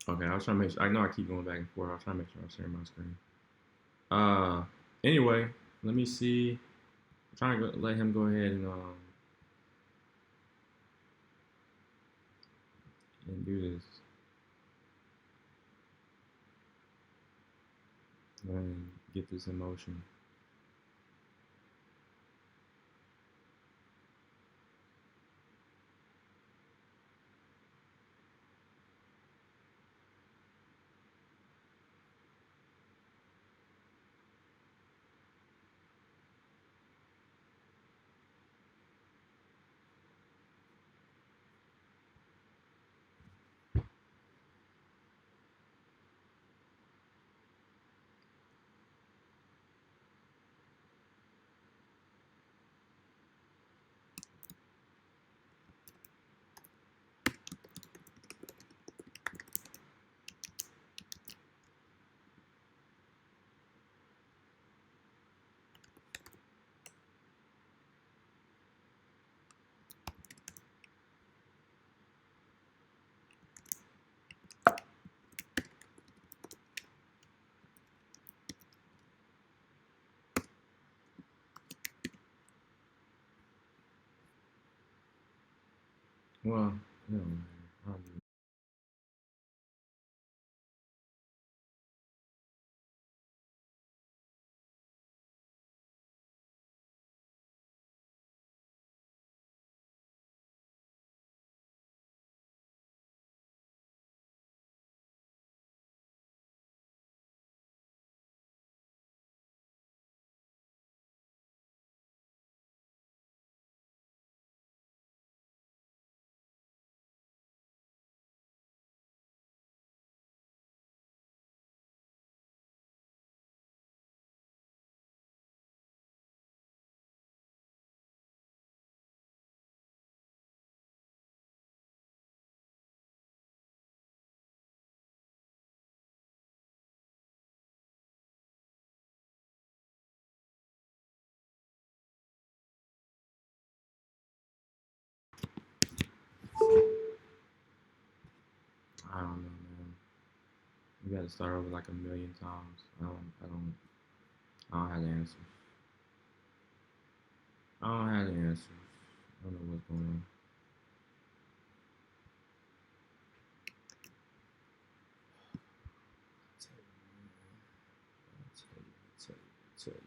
Okay, I was trying to make sure. I know I keep going back and forth. I was trying to make sure I was sharing my screen. Uh, anyway, let me see. I'm trying to let him go ahead and do this. Go ahead and get this in motion. Well, no, I'll do it. I don't know, man. We got to start over like a million times. I don't have the answers. I don't have the answers. I don't know what's going on. Tell you.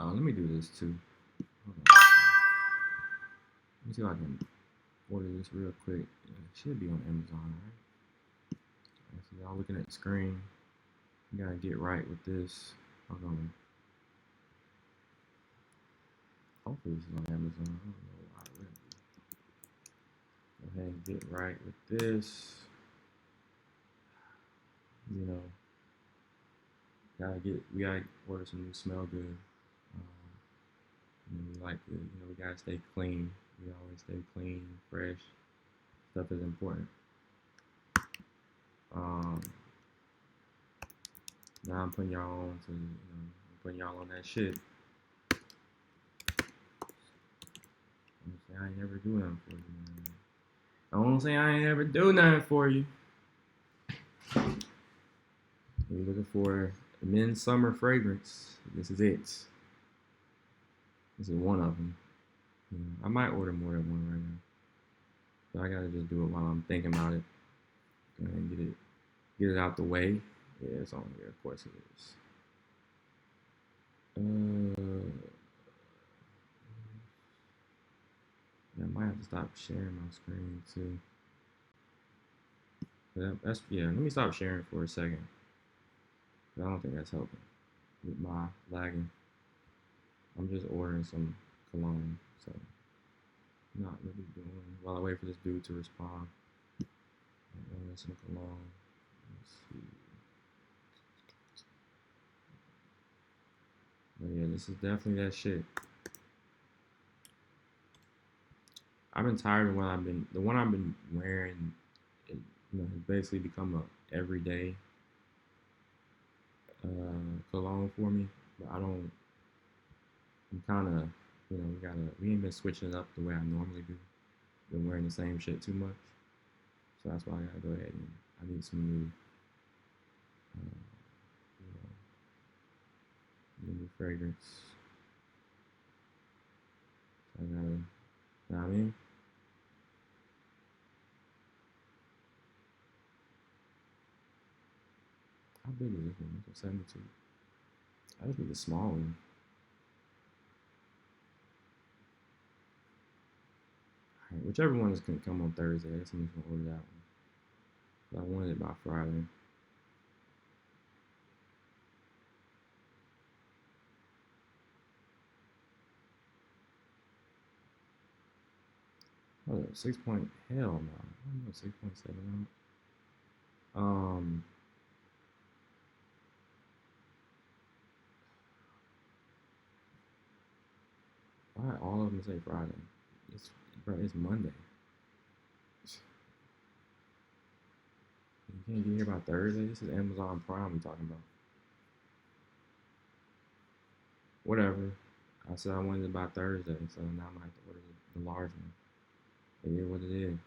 Let me do this too. Hold on. Let me see if I can order this real quick. It should be on Amazon, right? So y'all looking at the screen. You gotta get right with this. Hold on. Hopefully this is on Amazon. I don't know why it wouldn't be. Go ahead and get right with this. You know, we gotta order some new smell good. We like to, we gotta stay clean. We always stay clean, fresh. Stuff is important. Um, Now I'm putting y'all on to, I'm putting y'all on that shit. I'm saying I ain't never do nothing for you, man. I won't say I ain't never do nothing for you. If you're looking for a men's summer fragrance, this is it. This is one of them. I might order more than one right now. But I gotta just do it while I'm thinking about it and get it out the way. Yeah, it's on here. Of course it is. Yeah, I might have to stop sharing my screen too. That's yeah. Let me stop sharing for a second. I don't think that's helping with my lagging. I'm just ordering some cologne, so not really doing. While I wait for this dude to respond, I'm ordering some cologne. Let's see. But yeah, this is definitely that shit. I've been tired of the one I've been wearing. It, has basically become a everyday cologne for me. But I don't. I'm kind of, we ain't been switching it up the way I normally do. Been wearing the same shit too much, so that's why I gotta go ahead and I need some new fragrance. So I gotta, you know what I mean? How big is this one? It's a 72. I just need a small one. Alright, whichever one is gonna come on Thursday, I guess I'm just gonna order that one. But I wanted it by Friday. Oh, 6 point, hell no. I don't know, 6.7 out. Why all of them say Friday? It's Monday. You can't get here by Thursday? This is Amazon Prime we talking about. Whatever. I said I wanted it by Thursday, so now I'm gonna have to order the large one. It is what it is.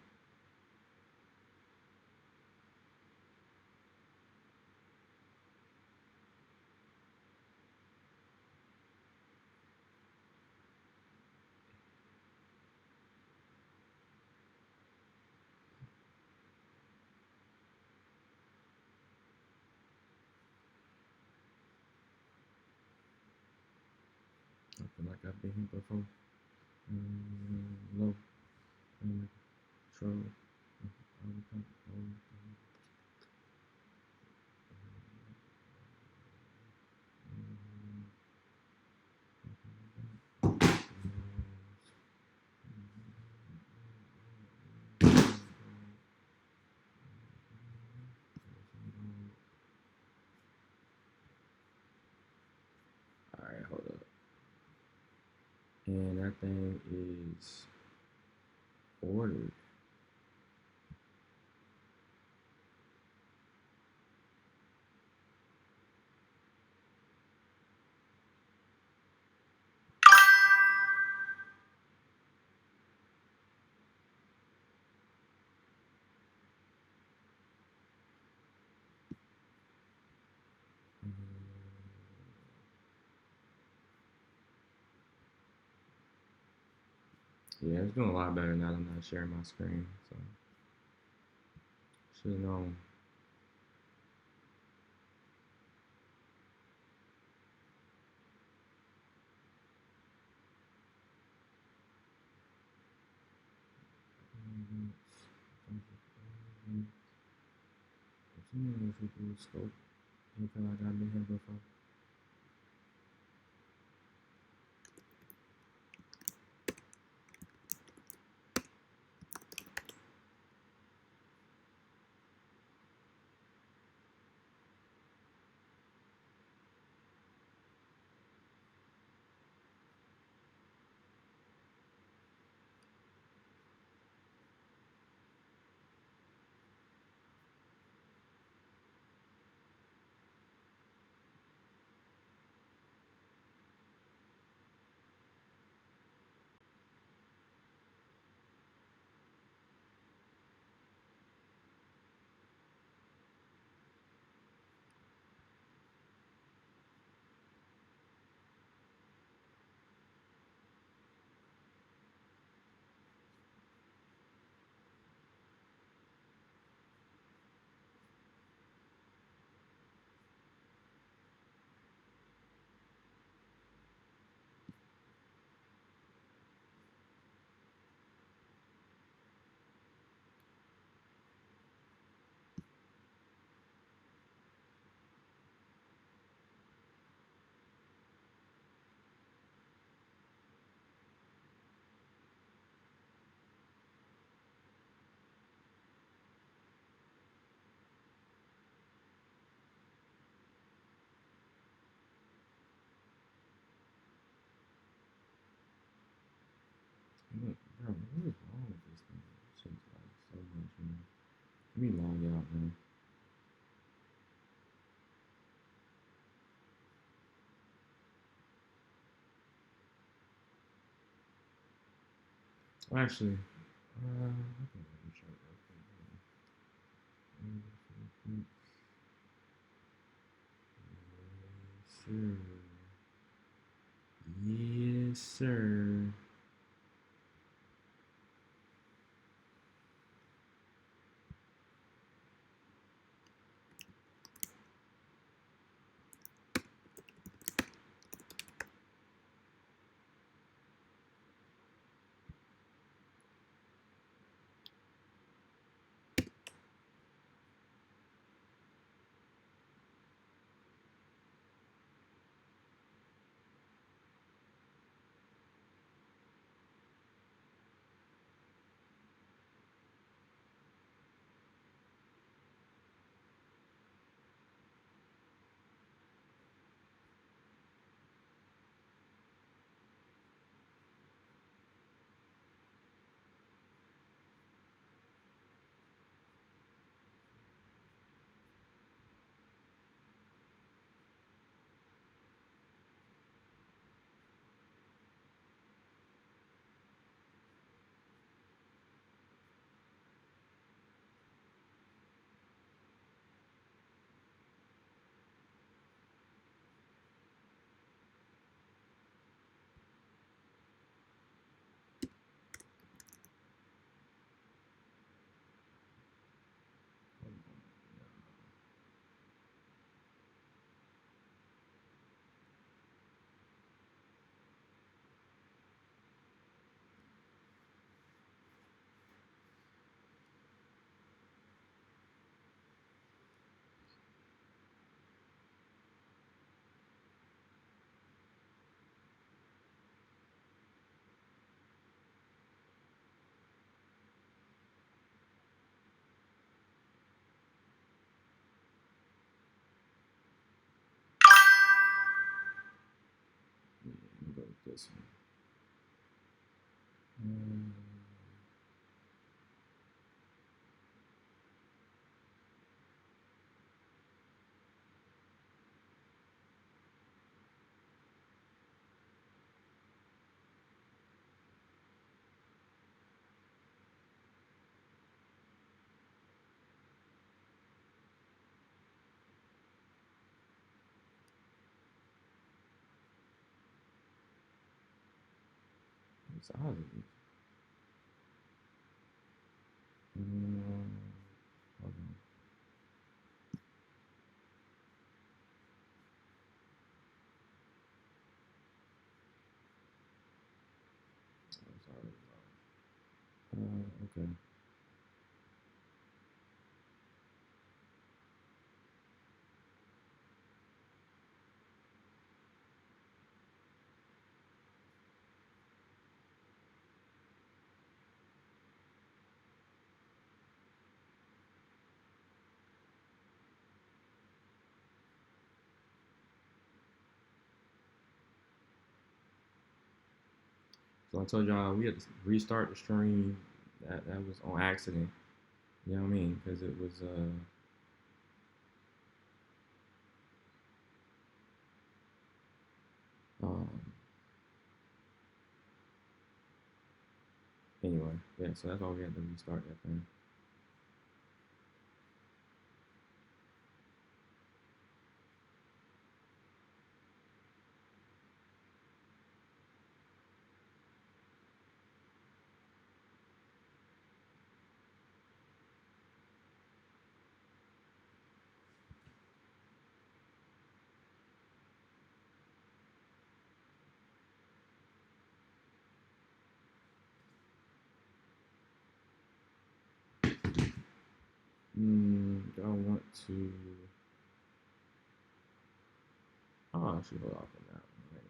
I feel like I've been here before. Low, control. Alright, hold up. And that thing is ordered. Yeah, it's doing a lot better now that I'm not sharing my screen. So, should have known. Scope. I feel like I've been here before. me log out, man. Actually, okay, let me check real quick. Yes, sir. Yes, sir. Yeah, let me go with this one. It's Ozzy. Hold on. I'm sorry. Okay. So I told y'all we had to restart the stream. That was on accident. You know what I mean? Because it was um anyway, yeah, so that's why we had to restart that thing. Do I want to I should hold off on that one.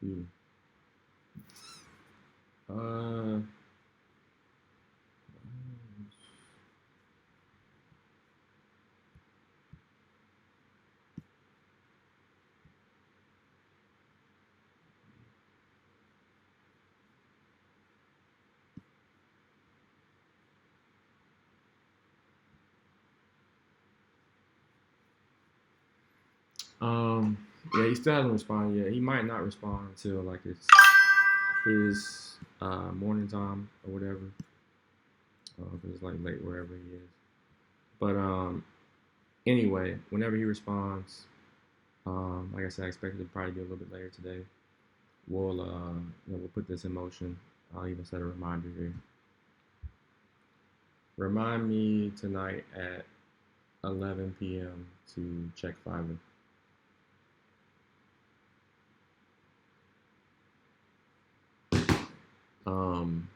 few. Uh, yeah, he still hasn't responded yet. He might not respond until like it's his morning time or whatever. If it's like late wherever he is. But anyway, whenever he responds, like I said, I expect it to probably be a little bit later today. We'll put this in motion. I'll even set a reminder here. Remind me tonight at 11 p.m. to check Fiverr. Um,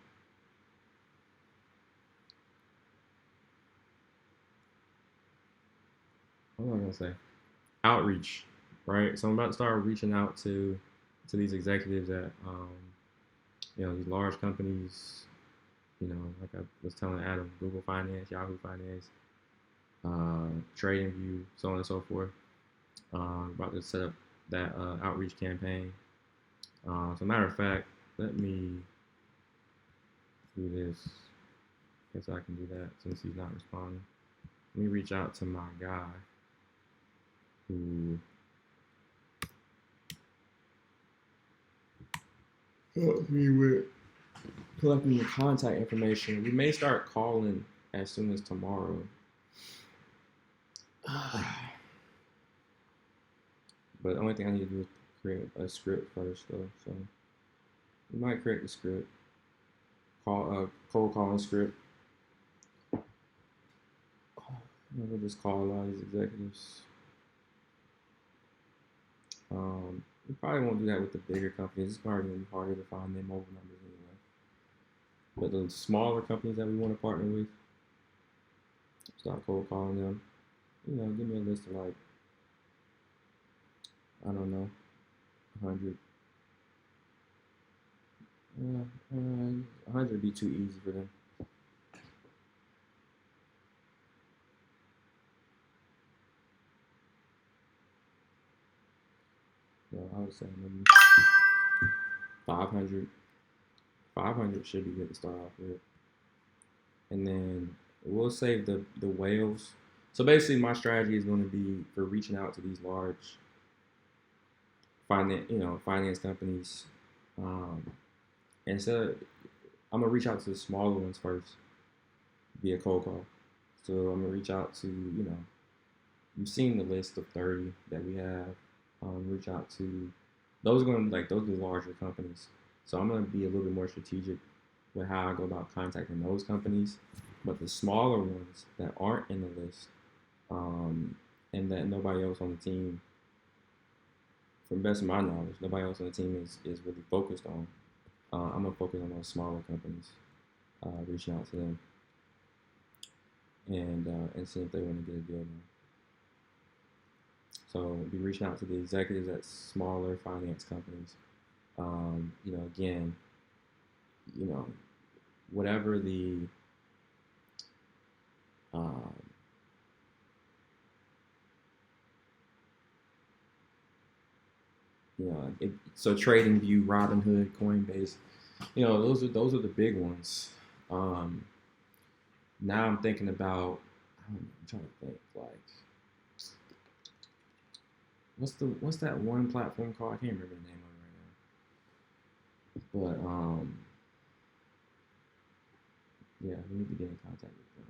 what am I gonna say? Outreach, right? So I'm about to start reaching out to these executives at these large companies. Like I was telling Adam, Google Finance, Yahoo Finance, TradingView, so on and so forth. About to set up that outreach campaign. As a matter of fact, let me do this. Guess I can do that since he's not responding. Let me reach out to my guy who helped me with collecting the contact information. We may start calling as soon as tomorrow. But the only thing I need to do is create a script first, though. So we might create the script, cold calling script. We'll just call a lot of these executives. We probably won't do that with the bigger companies. It's probably going to be harder to find their mobile numbers anyway. But the smaller companies that we want to partner with, start cold calling them. Give me a list of like, I don't know, 100. 100 would be too easy for them. I would say maybe 500. 500 should be good to start off with. And then we'll save the whales. So basically my strategy is going to be for reaching out to these large finance companies. And so I'm going to reach out to the smaller ones first via cold call. So I'm going to reach out to, you've seen the list of 30 that we have. Reach out to those are going to those are the larger companies. So I'm going to be a little bit more strategic with how I go about contacting those companies. But the smaller ones that aren't in the list, and that nobody else on the team, from the best of my knowledge, nobody else on the team is really focused on. I'm going to focus on those smaller companies, reaching out to them, and see if they want to get a deal done. So be reaching out to the executives at smaller finance companies. Again, whatever the so TradingView, Robinhood, Coinbase, those are the big ones. Now I'm thinking about, I'm trying to think what's that one platform called? I can't remember the name of it right now. But yeah, we need to get in contact with them.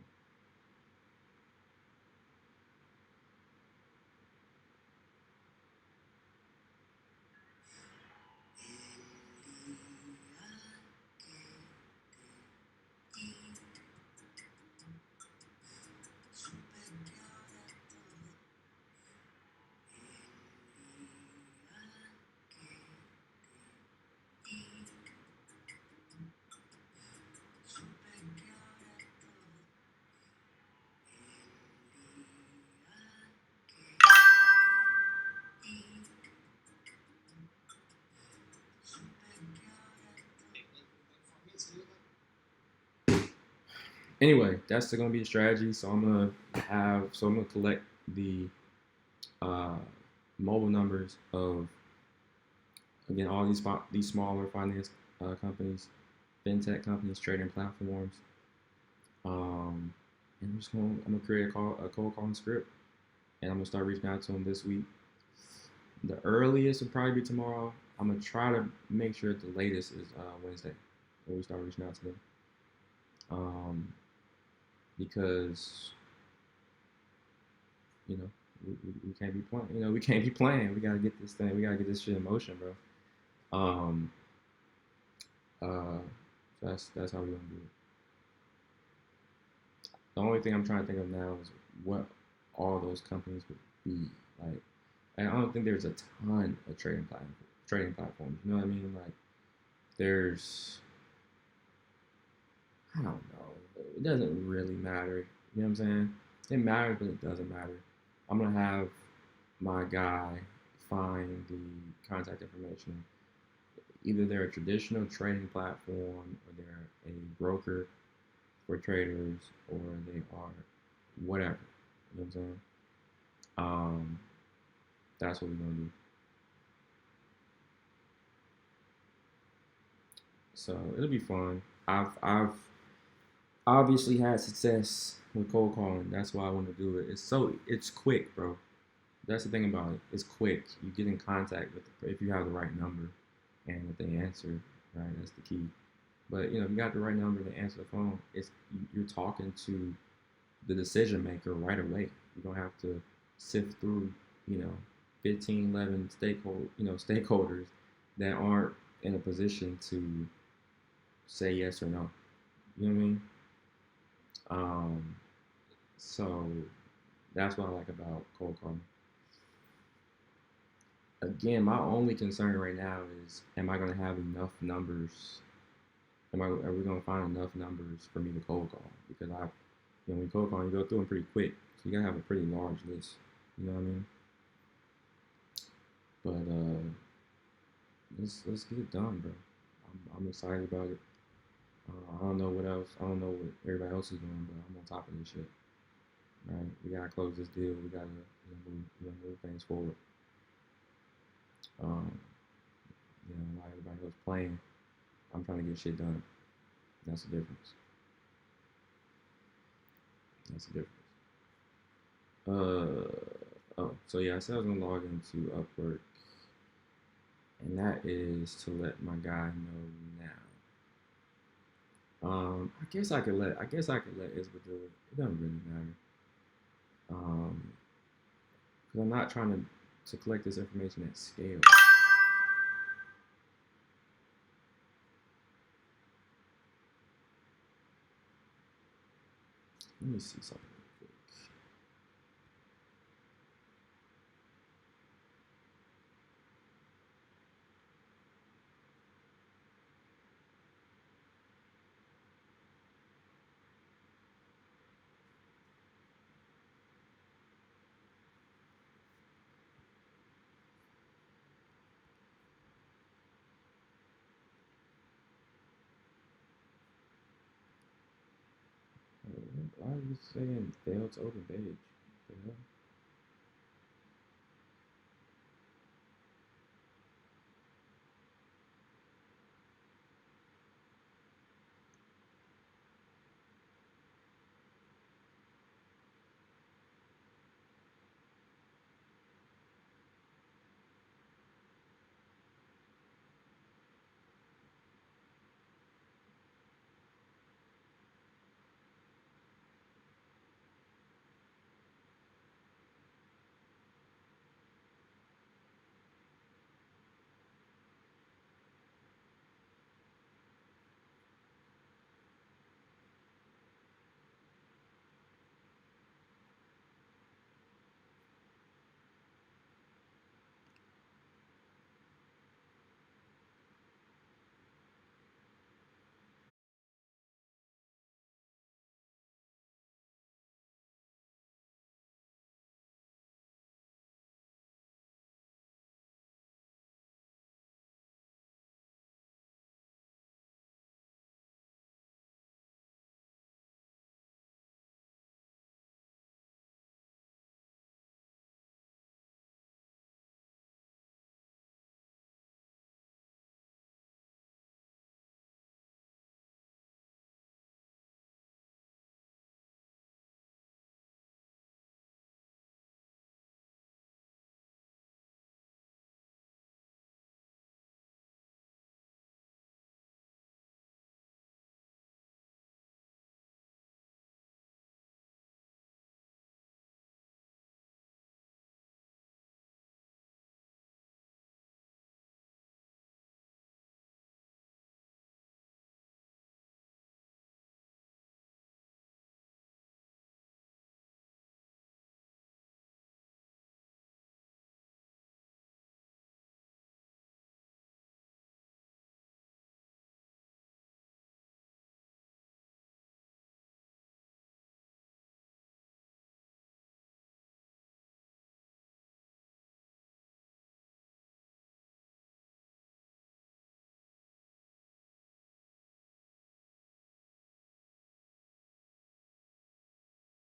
Anyway, that's gonna be a strategy. So I'm gonna collect the uh, mobile numbers of, again, all these smaller finance companies, fintech companies, trading platforms. Um, and I'm gonna create a cold calling script, and I'm gonna start reaching out to them this week. The earliest will probably be tomorrow. I'm gonna try to make sure the latest is Wednesday when we start reaching out to them. Um, because you know we can't be playing. We can't be playing. We gotta get this thing. We gotta get this shit in motion, bro. Um, uh, so that's how we're gonna do it. The only thing I'm trying to think of now is what all those companies would be like. And I don't think there's a ton of trading platforms. You know what I mean? Like there's, I don't know. It doesn't really matter. You know what I'm saying? It matters, but it doesn't matter. I'm gonna have my guy find the contact information. Either they're a traditional trading platform, or they're a broker for traders, or they are whatever. You know what I'm saying? Um, that's what we're gonna do. So it'll be fun. I've obviously had success with cold calling. That's why I want to do it. It's quick, bro. That's the thing about it. It's quick. You get in contact with if you have the right number and if they answer, right? That's the key. But if you got the right number to answer the phone, you're talking to the decision maker right away. You don't have to sift through, you know, 15, 11 stakeholders that aren't in a position to say yes or no. You know what I mean? Um, so that's what I like about cold calling. Again, my only concern right now is, am I going to have enough numbers? Are we going to find enough numbers for me to cold call? Because when you cold call, you go through them pretty quick, so you got to have a pretty large list. You know what I mean? But let's get it done, bro. I'm excited about it. I don't know what else. I don't know what everybody else is doing, but I'm on top of this shit. Right? We gotta close this deal. We gotta move things forward. Um, while everybody else playing, I'm trying to get shit done. That's the difference. That's the difference. Oh, so yeah, I said I was gonna log into Upwork, and that is to let my guy know now. I guess I could let Isba do it. It doesn't really matter. Because I'm not trying to collect this information at scale. Let me see something real quick. Why are you saying failed to open page? What the hell?